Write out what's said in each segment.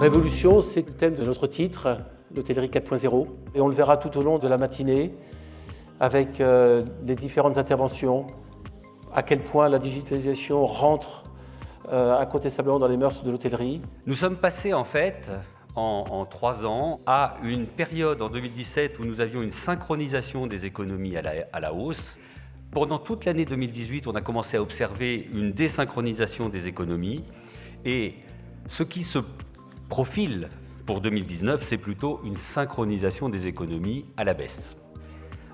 Révolution, c'est le thème de notre titre, l'hôtellerie 4.0. Et on le verra tout au long de la matinée avec les différentes interventions, à quel point la digitalisation rentre incontestablement dans les mœurs de l'hôtellerie. Nous sommes passés en fait, en 3 ans, à une période en 2017 où nous avions une synchronisation des économies à la hausse. Pendant toute l'année 2018, on a commencé à observer une désynchronisation des économies. Et ce qui se profile pour 2019, c'est plutôt une synchronisation des économies à la baisse.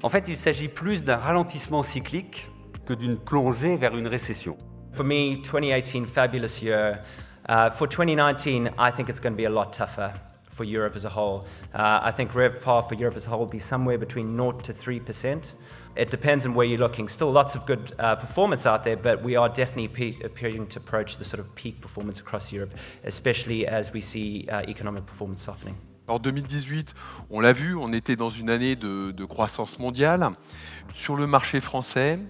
En fait, il s'agit plus d'un ralentissement cyclique que d'une plongée vers une récession. For me, 2018, fabulous year. For 2019, I think it's going to be a lot tougher for Europe as a whole. I think RevPAR for Europe as a whole will be somewhere between 0 to 3%. It depends on where you're looking. Still lots of good performance out there, but we are definitely appearing to approach the sort of peak performance across Europe, especially as we see economic performance softening. En 2018, on l'a vu, on était dans une année de croissance mondiale. Sur le marché français,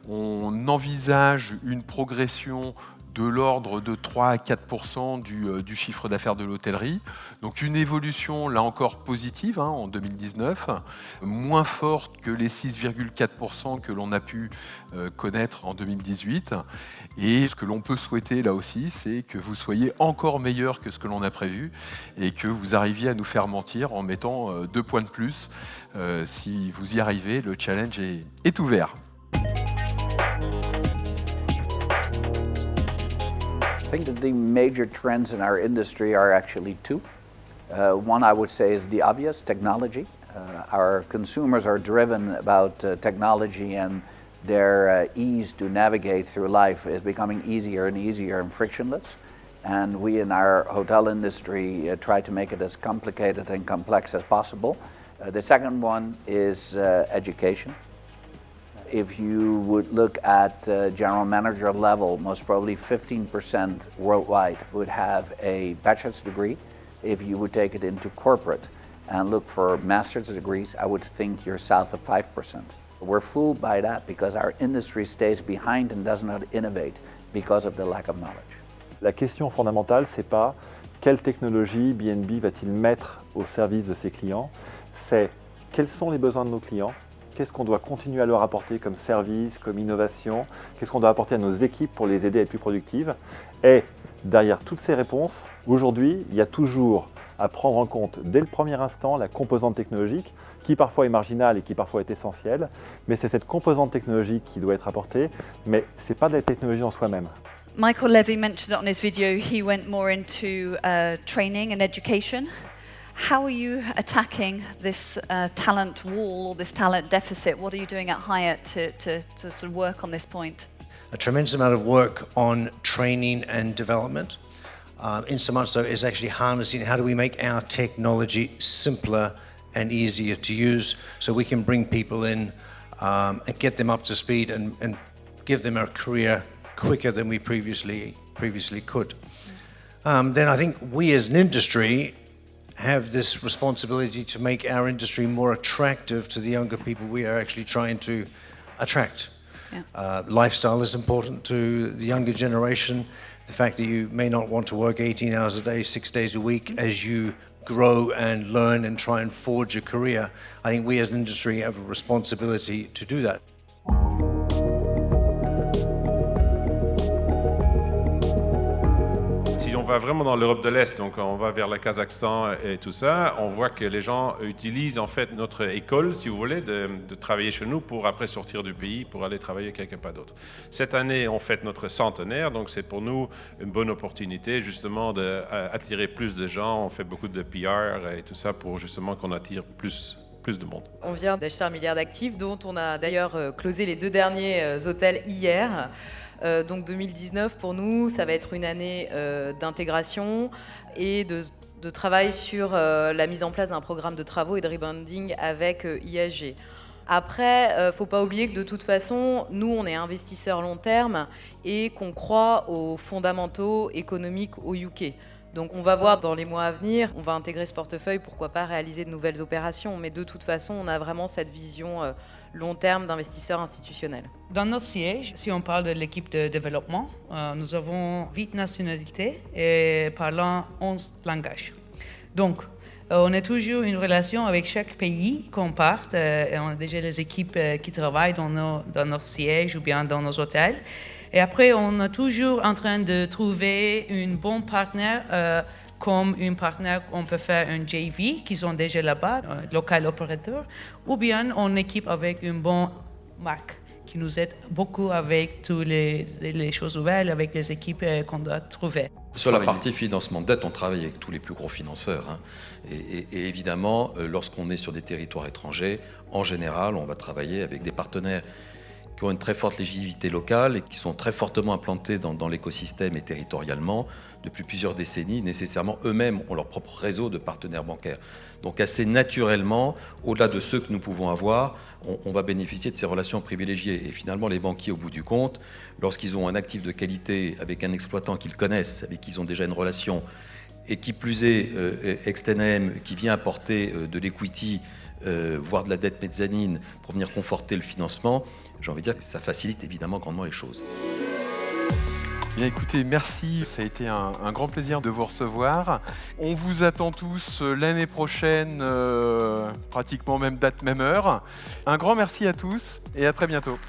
on envisage une progression de l'ordre de 3 à 4% du chiffre d'affaires de l'hôtellerie. Donc une évolution, là encore, positive en 2019, moins forte que les 6,4% que l'on a pu connaître en 2018. Et ce que l'on peut souhaiter là aussi, c'est que vous soyez encore meilleur que ce que l'on a prévu et que vous arriviez à nous faire mentir en mettant 2 points de plus. Si vous y arrivez, le challenge est ouvert. I think that the major trends in our industry are actually two. One, I would say, is the obvious, technology. Our consumers are driven about technology, and their ease to navigate through life is becoming easier and easier and frictionless. And we in our hotel industry try to make it as complicated and complex as possible. The second one is education. If you would look at general manager level, most probably 15% worldwide would have a bachelor's degree. If you would take it into corporate and look for master's degrees, I would think you're south of 5%. We're fooled by that because our industry stays behind and does not innovate because of the lack of knowledge. La question fondamentale, c'est pas quelle technologie B&B va-t-il mettre au service de ses clients, c'est quels sont les besoins de nos clients. Qu'est-ce qu'on doit continuer à leur apporter comme service, comme innovation? Qu'est-ce qu'on doit apporter à nos équipes pour les aider à être plus productives? Et derrière toutes ces réponses, aujourd'hui, il y a toujours à prendre en compte dès le premier instant la composante technologique qui parfois est marginale et qui parfois est essentielle. Mais c'est cette composante technologique qui doit être apportée, mais ce n'est pas de la technologie en soi-même. Michael Levy mentioned it on his video. He went more into training and education. How are you attacking this talent wall or this talent deficit? What are you doing at Hyatt to work on this point? A tremendous amount of work on training and development. In so much so is actually harnessing how do we make our technology simpler and easier to use so we can bring people in and get them up to speed and give them a career quicker than we previously could. Then I think we as an industry have this responsibility to make our industry more attractive to the younger people we are actually trying to attract. Yeah. Lifestyle is important to the younger generation. The fact that you may not want to work 18 hours a day, 6 days a week as you grow and learn and try and forge a career. I think we as an industry have a responsibility to do that. On va vraiment dans l'Europe de l'Est, donc on va vers le Kazakhstan et tout ça, on voit que les gens utilisent en fait notre école, si vous voulez, de travailler chez nous pour après sortir du pays, pour aller travailler quelque part d'autre. Cette année, on fête notre centenaire, donc c'est pour nous une bonne opportunité justement d'attirer plus de gens, on fait beaucoup de PR et tout ça pour justement qu'on attire plus de monde. On vient d'acheter 1 milliard d'actifs, dont on a d'ailleurs closé les 2 derniers hôtels hier. Donc 2019 pour nous, ça va être une année d'intégration et de travail sur la mise en place d'un programme de travaux et de rebranding avec IHG. Après, faut pas oublier que de toute façon, nous, on est investisseurs long terme et qu'on croit aux fondamentaux économiques au UK. Donc on va voir dans les mois à venir, on va intégrer ce portefeuille, pourquoi pas réaliser de nouvelles opérations, mais de toute façon, on a vraiment cette vision long terme d'investisseurs institutionnels. Dans notre siège, si on parle de l'équipe de développement, nous avons 8 nationalités et parlant 11 langages. Donc, on a toujours une relation avec chaque pays qu'on parte. Et on a déjà les équipes qui travaillent dans notre siège ou bien dans nos hôtels. Et après, on est toujours en train de trouver un bon partenaire, comme un partenaire qu'on peut faire un JV, qui sont déjà là-bas, un local opérateur, ou bien on équipe avec une bonne marque qui nous aide beaucoup avec toutes les choses nouvelles, avec les équipes qu'on doit trouver. Sur la partie financement de dette, on travaille avec tous les plus gros financeurs. Et évidemment, lorsqu'on est sur des territoires étrangers, en général, on va travailler avec des partenaires qui ont une très forte légitimité locale et qui sont très fortement implantés dans l'écosystème et territorialement depuis plusieurs décennies. Nécessairement, eux-mêmes ont leur propre réseau de partenaires bancaires. Donc assez naturellement, au-delà de ceux que nous pouvons avoir, on va bénéficier de ces relations privilégiées. Et finalement, les banquiers, au bout du compte, lorsqu'ils ont un actif de qualité avec un exploitant qu'ils connaissent, avec qui ils ont déjà une relation, et qui plus est, extenem, qui vient apporter de l'equity, voire de la dette mezzanine, pour venir conforter le financement, j'ai envie de dire que ça facilite évidemment grandement les choses. Bien écoutez, merci, ça a été un grand plaisir de vous recevoir. On vous attend tous l'année prochaine, pratiquement même date, même heure. Un grand merci à tous et à très bientôt.